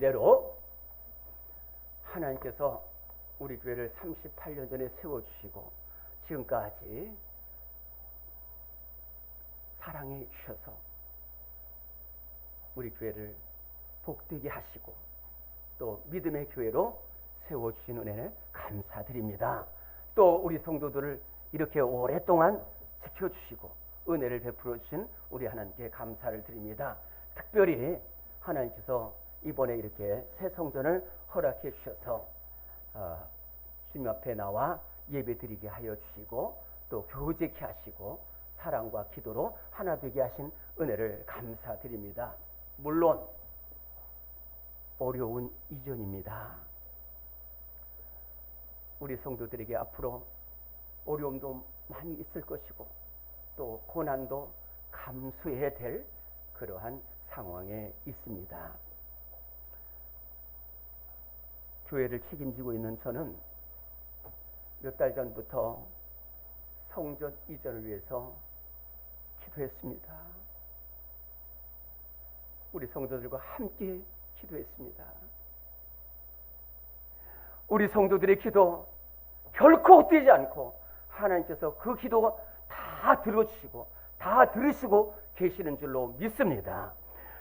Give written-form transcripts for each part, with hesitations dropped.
대로 하나님께서 우리 교회를 38년 전에 세워주시고 지금까지 사랑해 주셔서 우리 교회를 복되게 하시고 또 믿음의 교회로 세워주신 은혜를 감사드립니다. 또 우리 성도들을 이렇게 오랫동안 지켜주시고 은혜를 베풀어 주신 우리 하나님께 감사를 드립니다. 특별히 하나님께서 이번에 이렇게 새 성전을 허락해 주셔서 주님 앞에 나와 예배 드리게 하여 주시고 또 교제케 하시고 사랑과 기도로 하나 되게 하신 은혜를 감사드립니다. 물론 어려운 이전입니다. 우리 성도들에게 앞으로 어려움도 많이 있을 것이고 또 고난도 감수해야 될 그러한 상황에 있습니다. 교회를 책임지고 있는 저는 몇 달 전부터 성전 이전을 위해서 기도했습니다. 우리 성도들과 함께 기도했습니다. 우리 성도들의 기도 결코 헛되지 않고 하나님께서 그 기도 다 들어주시고 다 들으시고 계시는 줄로 믿습니다.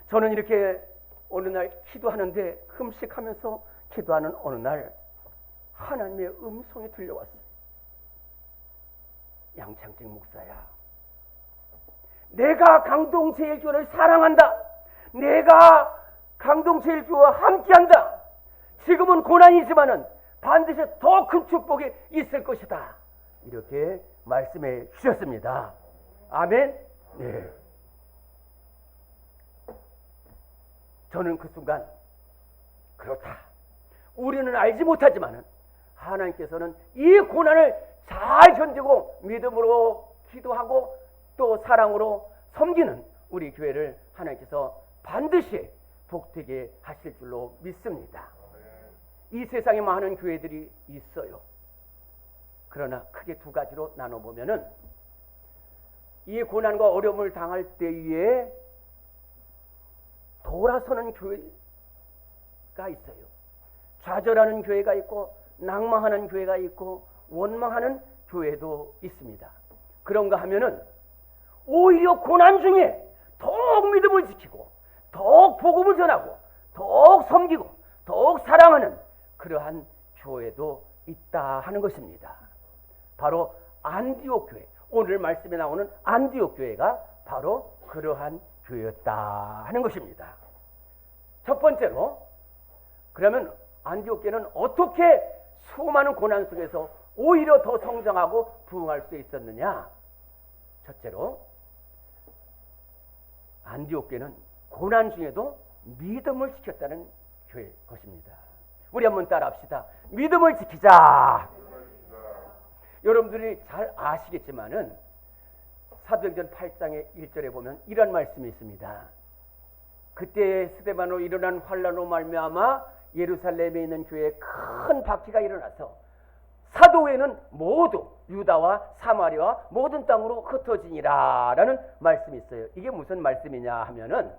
저는 이렇게 어느 날 기도하는데 금식하면서 기도하는 어느 날 하나님의 음성이 들려왔어요. 양창직 목사야, 내가 강동제일교회를 사랑한다. 내가 강동제일교회와 함께한다. 지금은 고난이지만은 반드시 더 큰 축복이 있을 것이다. 이렇게 말씀해 주셨습니다. 아멘. 네. 저는 그 순간 그렇다. 우리는 알지 못하지만은 하나님께서는 이 고난을 잘 견디고 믿음으로 기도하고 또 사랑으로 섬기는 우리 교회를 하나님께서 반드시 복되게 하실 줄로 믿습니다. 이 세상에 많은 교회들이 있어요. 그러나 크게 두 가지로 나눠보면은 이 고난과 어려움을 당할 때에 돌아서는 교회가 있어요. 좌절하는 교회가 있고 낭망하는 교회가 있고 원망하는 교회도 있습니다. 그런가 하면은 오히려 고난 중에 더욱 믿음을 지키고 더욱 복음을 전하고 더욱 섬기고 더욱 사랑하는 그러한 교회도 있다 하는 것입니다. 바로 안디옥 교회, 오늘 말씀에 나오는 안디옥 교회가 바로 그러한 교회였다 하는 것입니다. 첫 번째로, 그러면 안디옥 교회는 어떻게 수많은 고난 속에서 오히려 더 성장하고 부흥할 수 있었느냐? 첫째로, 안디옥 교회는 고난 중에도 믿음을 지켰다는 교회일 것입니다. 우리 한번 따라합시다. 믿음을 지키자. 여러분들이 잘 아시겠지만은 사도행전 8장의 1절에 보면 이런 말씀이 있습니다. 그때 스데반으로 일어난 환란으로 말미암아 예루살렘에 있는 교회에 큰 박해가 일어나서 사도회는 모두 유다와 사마리아와 모든 땅으로 흩어지니라 라는 말씀이 있어요. 이게 무슨 말씀이냐 하면은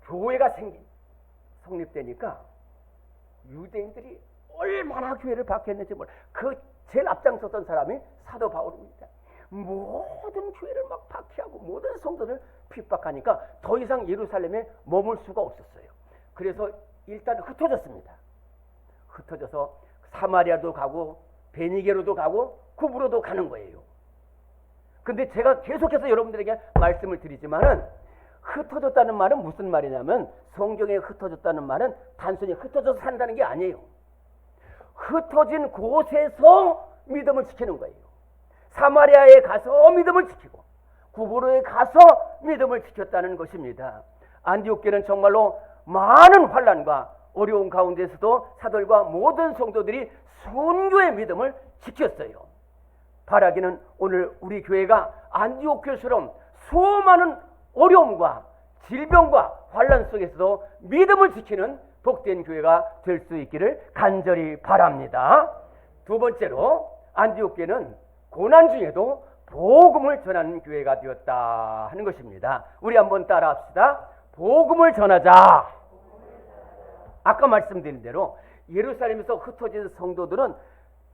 교회가 성립되니까 유대인들이 얼마나 교회를 박해했는지 몰라. 그 제일 앞장섰던 사람이 사도 바울입니다. 모든 교회를 막 박해하고 모든 성도를 핍박하니까 더 이상 예루살렘에 머물 수가 없었어요. 그래서 일단 흩어졌습니다. 흩어져서 사마리아도 가고 베니게로도 가고 구브로도 가는 거예요. 근데 제가 계속해서 여러분들에게 말씀을 드리지만은 흩어졌다는 말은 무슨 말이냐면 성경에 흩어졌다는 말은 단순히 흩어져서 산다는 게 아니에요. 흩어진 곳에서 믿음을 지키는 거예요. 사마리아에 가서 믿음을 지키고 구브로에 가서 믿음을 지켰다는 것입니다. 안디옥 교회는 정말로 많은 환난과 어려운 가운데서도 사도들과 모든 성도들이 순교의 믿음을 지켰어요. 바라기는 오늘 우리 교회가 안디옥 교회처럼 수많은 어려움과 질병과 환난 속에서도 믿음을 지키는 복된 교회가 될 수 있기를 간절히 바랍니다. 두 번째로 안디옥 교회는 고난 중에도 복음을 전하는 교회가 되었다 하는 것입니다. 우리 한번 따라합시다. 복음을 전하자. 아까 말씀드린 대로 예루살렘에서 흩어진 성도들은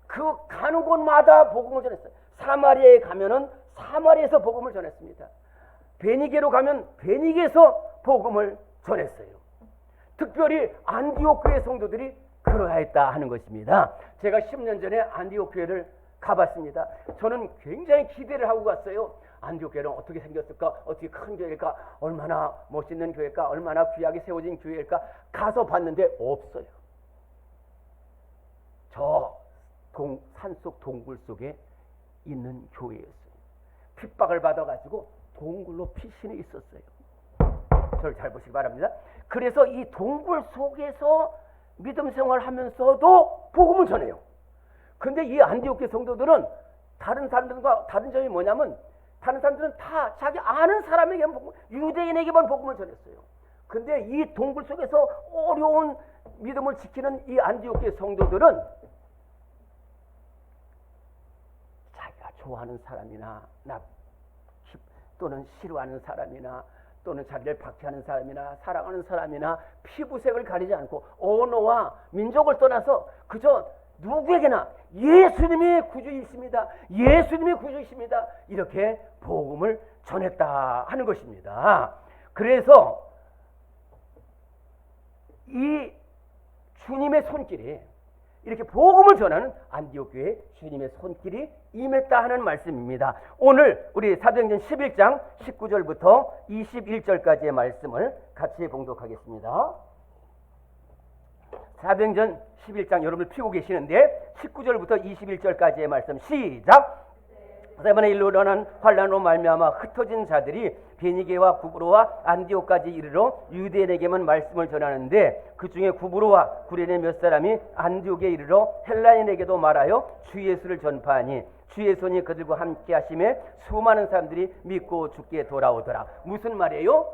그 가는 곳마다 복음을 전했어요. 사마리아에 가면은 사마리아에서 복음을 전했습니다. 베니게로 가면 베니게에서 복음을 전했어요. 특별히 안디옥 교회 성도들이 그러하였다 하는 것입니다. 제가 10년 전에 안디옥 교회를 가봤습니다. 저는 굉장히 기대를 하고 갔어요. 안디옥 교회는 어떻게 생겼을까? 어떻게 큰 교회일까? 얼마나 멋있는 교회일까? 얼마나 귀하게 세워진 교회일까? 가서 봤는데 없어요. 저 산속 동굴 속에 있는 교회였어요. 핍박을 받아가지고 동굴로 피신해 있었어요. 저를 잘 보시기 바랍니다. 그래서 이 동굴 속에서 믿음 생활하면서도 복음을 전해요. 근데 이 안디옥 교회 성도들은 다른 사람들과 다른 점이 뭐냐면 다른 사람들은 다 자기 아는 사람에게만 복음, 유대인에게만 복음을 전했어요. 근데 이 동굴 속에서 어려운 믿음을 지키는 이 안디옥 교회 성도들은 자기가 좋아하는 사람이나 또는 싫어하는 사람이나 또는 자기를 박해하는 사람이나 사랑하는 사람이나 피부색을 가리지 않고 언어와 민족을 떠나서 그저 누구에게나 예수님이 구주이십니다. 예수님이 구주이십니다. 이렇게 복음을 전했다 하는 것입니다. 그래서 이 주님의 손길이 이렇게 복음을 전하는 안디옥 교회에 주님의 손길이 임했다 하는 말씀입니다. 오늘 우리 사도행전 11장 19절부터 21절까지의 말씀을 같이 봉독하겠습니다. 사도행전 11장 여러분들 피고 계시는데 19절부터 21절까지의 말씀 시작. 세번의 일로 일어난 환난으로 말미암아 흩어진 자들이 베니게와 구브로와 안디옥까지 이르러 유대인에게만 말씀을 전하는데 그 중에 구브로와 구레네 몇 사람이 안디옥에 이르러 헬라인에게도 말하여 주 예수를 전파하니 주의 손이 그들과 함께 하심에 수많은 사람들이 믿고 주께 돌아오더라. 무슨 말이에요?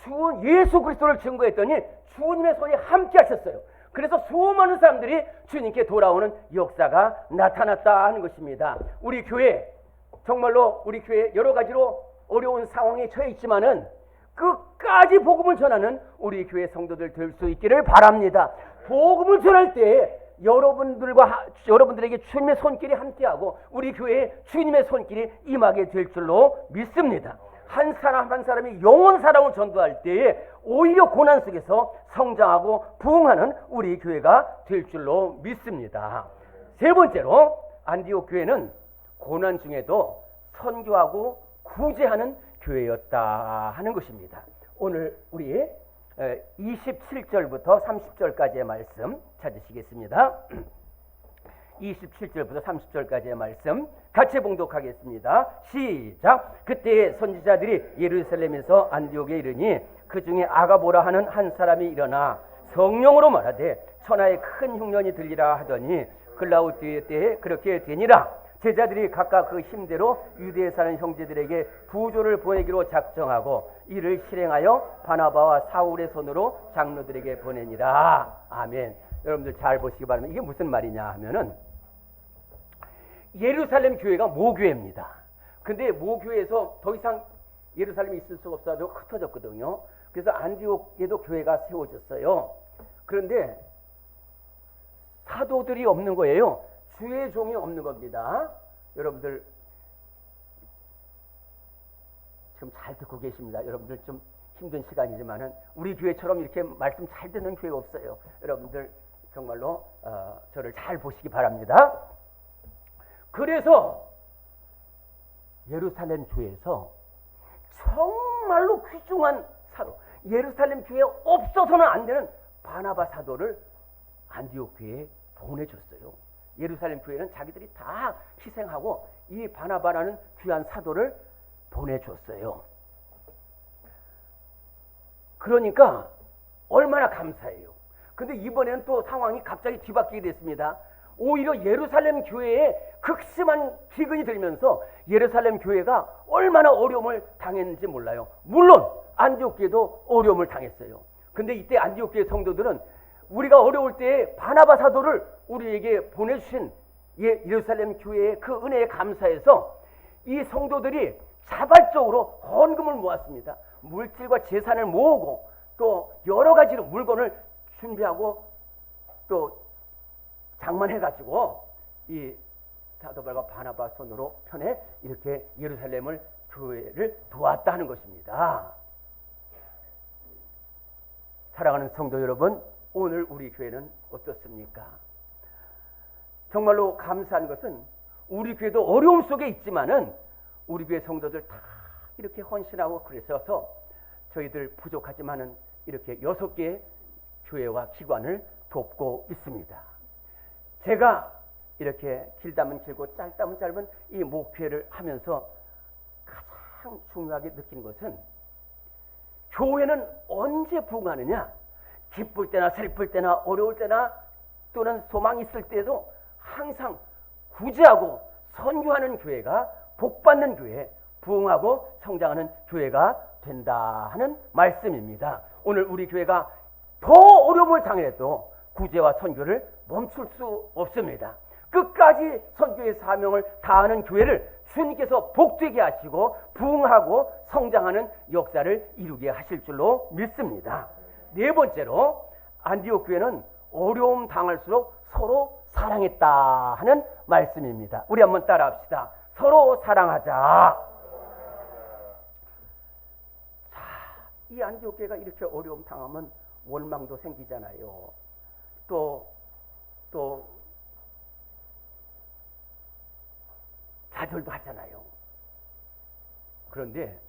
주 예수 그리스도를 증거했더니 주님의 손이 함께 하셨어요. 그래서 수많은 사람들이 주님께 돌아오는 역사가 나타났다 하는 것입니다. 우리 교회 정말로 우리 교회 여러 가지로 어려운 상황에 처해 있지만은 끝까지 복음을 전하는 우리 교회 성도들 될 수 있기를 바랍니다. 복음을 전할 때 여러분들에게 주님의 손길이 함께하고 우리 교회에 주님의 손길이 임하게 될 줄로 믿습니다. 한 사람 한 사람이 영원 사랑을 전도할 때에 오히려 고난 속에서 성장하고 부흥하는 우리 교회가 될 줄로 믿습니다. 세 번째로 안디옥 교회는 고난 중에도 선교하고 구제하는 교회였다 하는 것입니다. 오늘 우리 27절부터 30절까지의 말씀 찾으시겠습니다. 27절부터 30절까지의 말씀 같이 봉독하겠습니다. 시작. 그때 선지자들이 예루살렘에서 안디옥에 이르니 그 중에 아가보라 하는 한 사람이 일어나 성령으로 말하되 천하에 큰 흉년이 들리라 하더니 글라우디오 때에 그렇게 되니라. 제자들이 각각 그 힘대로 유대에 사는 형제들에게 부조를 보내기로 작정하고 이를 실행하여 바나바와 사울의 손으로 장로들에게 보내니라. 아멘. 여러분들 잘 보시기 바랍니다. 이게 무슨 말이냐 하면은 예루살렘 교회가 모교회입니다. 근데 모교회에서 더 이상 예루살렘에 있을 수가 없어서 흩어졌거든요. 그래서 안디옥에도 교회가 세워졌어요. 그런데 사도들이 없는 거예요. 주의 종이 없는 겁니다. 여러분들 지금 잘 듣고 계십니다. 여러분들 좀 힘든 시간이지만은 우리 교회처럼 이렇게 말씀 잘 듣는 교회가 없어요. 여러분들 정말로 저를 잘 보시기 바랍니다. 그래서 예루살렘 교회에서 정말로 귀중한 사도, 예루살렘 교회에 없어서는 안 되는 바나바 사도를 안디옥 교회에 보내줬어요. 예루살렘 교회는 자기들이 다 희생하고 이 바나바라는 귀한 사도를 보내줬어요. 그러니까 얼마나 감사해요. 근데 이번에는 또 상황이 갑자기 뒤바뀌게 됐습니다. 오히려 예루살렘 교회에 극심한 기근이 들면서 예루살렘 교회가 얼마나 어려움을 당했는지 몰라요. 물론 안디옥 교회도 어려움을 당했어요. 근데 이때 안디옥 교회 성도들은 우리가 어려울 때 바나바 사도를 우리에게 보내주신 예루살렘 교회의 그 은혜에 감사해서 이 성도들이 자발적으로 헌금을 모았습니다. 물질과 재산을 모으고 또 여러 가지로 물건을 준비하고 또 장만해가지고 이 사도 바울과 바나바 손으로 편에 이렇게 예루살렘을 교회를 도왔다 하는 것입니다. 사랑하는 성도 여러분, 오늘 우리 교회는 어떻습니까? 정말로 감사한 것은 우리 교회도 어려움 속에 있지만은 우리 교회 성도들 다 이렇게 헌신하고 그러셔서 저희들 부족하지만은 이렇게 6개의 교회와 기관을 돕고 있습니다. 제가 이렇게 길다면 길고 짧다면 짧은 이 목회를 하면서 가장 중요하게 느낀 것은 교회는 언제 부흥하느냐? 기쁠 때나 슬플 때나 어려울 때나 또는 소망이 있을 때도 항상 구제하고 선교하는 교회가 복받는 교회, 부흥하고 성장하는 교회가 된다 하는 말씀입니다. 오늘 우리 교회가 더 어려움을 당해도 구제와 선교를 멈출 수 없습니다. 끝까지 선교의 사명을 다하는 교회를 주님께서 복되게 하시고 부흥하고 성장하는 역사를 이루게 하실 줄로 믿습니다. 네 번째로 안디옥 교회는 어려움 당할수록 서로 사랑했다 하는 말씀입니다. 우리 한번 따라합시다. 서로 사랑하자. 자, 이 안디옥 교회가 이렇게 어려움 당하면 원망도 생기잖아요. 또 좌절도 하잖아요. 그런데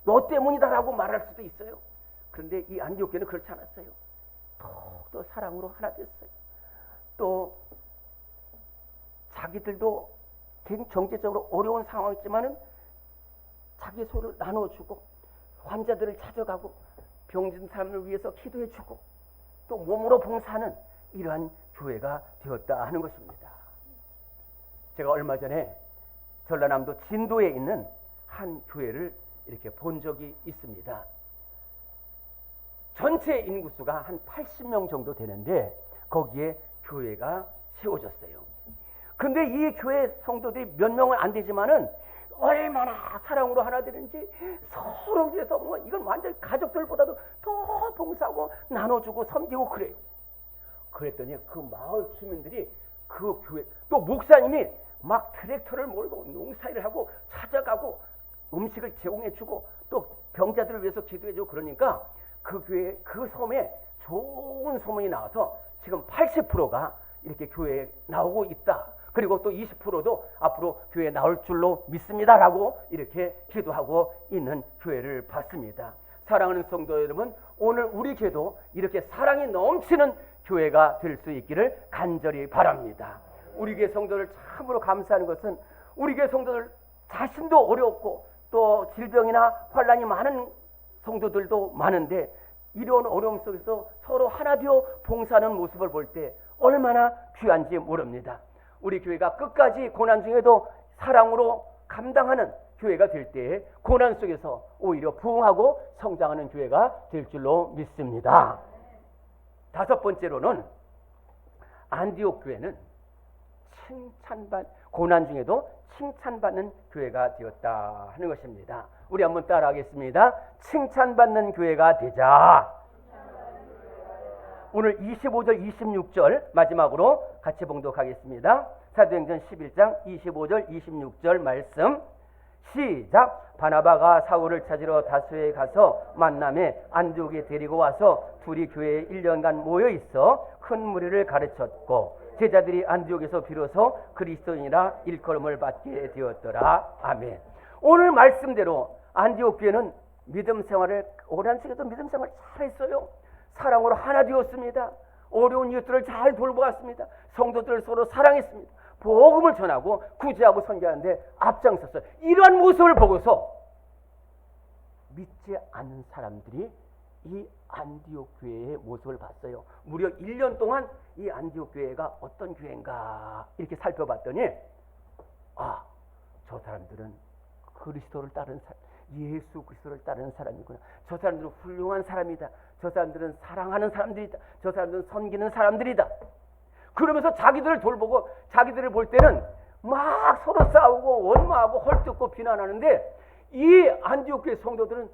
너 때문이다라고 말할 수도 있어요. 그런데 이 안디옥 교회는 그렇지 않았어요. 더욱더 사랑으로 하나 됐어요. 또 자기들도 경제적으로 어려운 상황이지만은 자기 소를 나눠주고 환자들을 찾아가고 병든 사람을 위해서 기도해주고 또 몸으로 봉사하는 이러한 교회가 되었다 하는 것입니다. 제가 얼마 전에 전라남도 진도에 있는 한 교회를 이렇게 본 적이 있습니다. 전체 인구수가 한 80명 정도 되는데 거기에 교회가 세워졌어요. 근데 이 교회 성도들이 몇 명은 안 되지만은 얼마나 사랑으로 하나 되는지 서로 위해서 뭐 이건 완전 가족들보다도 더 봉사하고 나눠주고 섬기고 그래요. 그랬더니 그 마을 주민들이 그 교회 또 목사님이 막 트랙터를 몰고 농사일을 하고 찾아가고 음식을 제공해주고 또 병자들을 위해서 기도해주고 그러니까 그 교회 그 섬에 좋은 소문이 나와서 지금 80%가 이렇게 교회에 나오고 있다. 그리고 또 20%도 앞으로 교회에 나올 줄로 믿습니다라고 이렇게 기도하고 있는 교회를 봤습니다. 사랑하는 성도 여러분, 오늘 우리 교회도 이렇게 사랑이 넘치는 교회가 될 수 있기를 간절히 바랍니다. 우리 교회 성도들 참으로 감사하는 것은 우리 교회 성도들 자신도 어렵고 또 질병이나 환란이 많은 성도들도 많은데 이런 어려움 속에서 서로 하나 되어 봉사하는 모습을 볼 때 얼마나 귀한지 모릅니다. 우리 교회가 끝까지 고난 중에도 사랑으로 감당하는 교회가 될 때 고난 속에서 오히려 부흥하고 성장하는 교회가 될 줄로 믿습니다. 다섯 번째로는 안디옥 교회는 고난 중에도 칭찬받는 교회가 되었다 하는 것입니다. 우리 한번 따라하겠습니다. 칭찬받는 교회가 되자. 오늘 25절 26절 마지막으로 같이 봉독하겠습니다. 사도행전 11장 25절 26절 말씀 시작. 바나바가 사울을 찾으러 다소에 가서 만남에 안디옥에 데리고 와서 둘이 교회에 1년간 모여 있어 큰 무리를 가르쳤고 제자들이 안디옥에서 비로소 그리스도인이라 일컬음을 받게 되었더라. 아멘. 오늘 말씀대로 안디옥 교회는 믿음 생활을 오랜 시간도 믿음 생활을 잘했어요. 사랑으로 하나 되었습니다. 어려운 이웃들을 잘 돌보았습니다. 성도들을 서로 사랑했습니다. 복음을 전하고 구제하고 선교하는데 앞장섰어요. 이러한 모습을 보고서 믿지 않는 사람들이 이 안디옥 교회의 모습을 봤어요. 무려 1년 동안 이 안디옥 교회가 어떤 교회인가 이렇게 살펴봤더니 저 사람들은 그리스도를 따르는 사람, 예수 그리스도를 따르는 사람이구나. 저 사람들은 훌륭한 사람이다. 저 사람들은 사랑하는 사람들이다. 저 사람들은 섬기는 사람들이다. 그러면서 자기들을 돌보고 자기들을 볼 때는 막 서로 싸우고 원망하고 헐뜯고 비난하는데 이 안디옥 교회 성도들은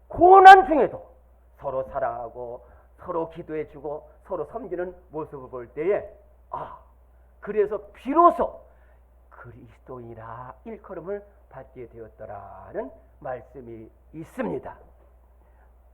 고난 중에도 서로 사랑하고 서로 기도해주고 서로 섬기는 모습을 볼 때에 그래서 비로소 그리스도인이라 일컬음을 받게 되었더라는 말씀이 있습니다.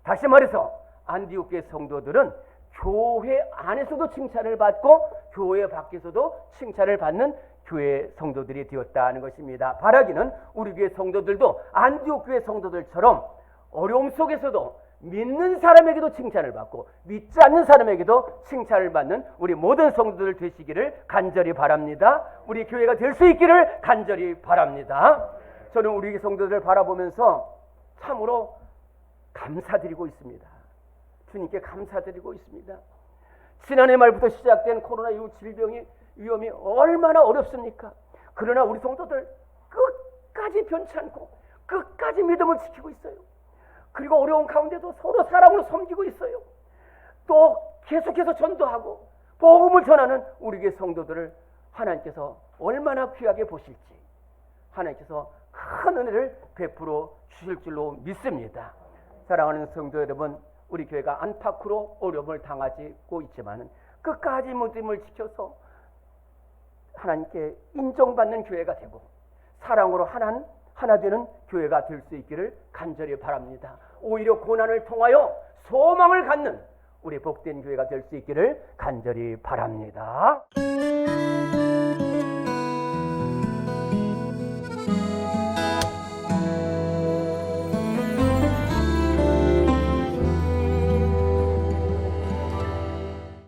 다시 말해서 안디옥 교회 성도들은 교회 안에서도 칭찬을 받고 교회 밖에서도 칭찬을 받는 교회 성도들이 되었다는 것입니다. 바라기는 우리 교회 성도들도 안디옥 교회 성도들처럼 어려움 속에서도 믿는 사람에게도 칭찬을 받고 믿지 않는 사람에게도 칭찬을 받는 우리 모든 성도들 되시기를 간절히 바랍니다. 우리 교회가 될 수 있기를 간절히 바랍니다. 저는 우리 성도들 바라보면서 참으로 감사드리고 있습니다. 주님께 감사드리고 있습니다. 지난해 말부터 시작된 코로나19 질병의 위험이 얼마나 어렵습니까? 그러나 우리 성도들 끝까지 변치 않고 끝까지 믿음을 지키고 있어요. 그리고 어려운 가운데도 서로 사랑으로 섬기고 있어요. 또 계속해서 전도하고 복음을 전하는 우리 교회 성도들을 하나님께서 얼마나 귀하게 보실지 하나님께서 큰 은혜를 베풀어 주실 줄로 믿습니다. 사랑하는 성도 여러분, 우리 교회가 안팎으로 어려움을 당하고 있지만 끝까지 믿음을 지켜서 하나님께 인정받는 교회가 되고 사랑으로 하나 되는 교회가 될 수 있기를 간절히 바랍니다. 오히려 고난을 통하여 소망을 갖는 우리 복된 교회가 될 수 있기를 간절히 바랍니다.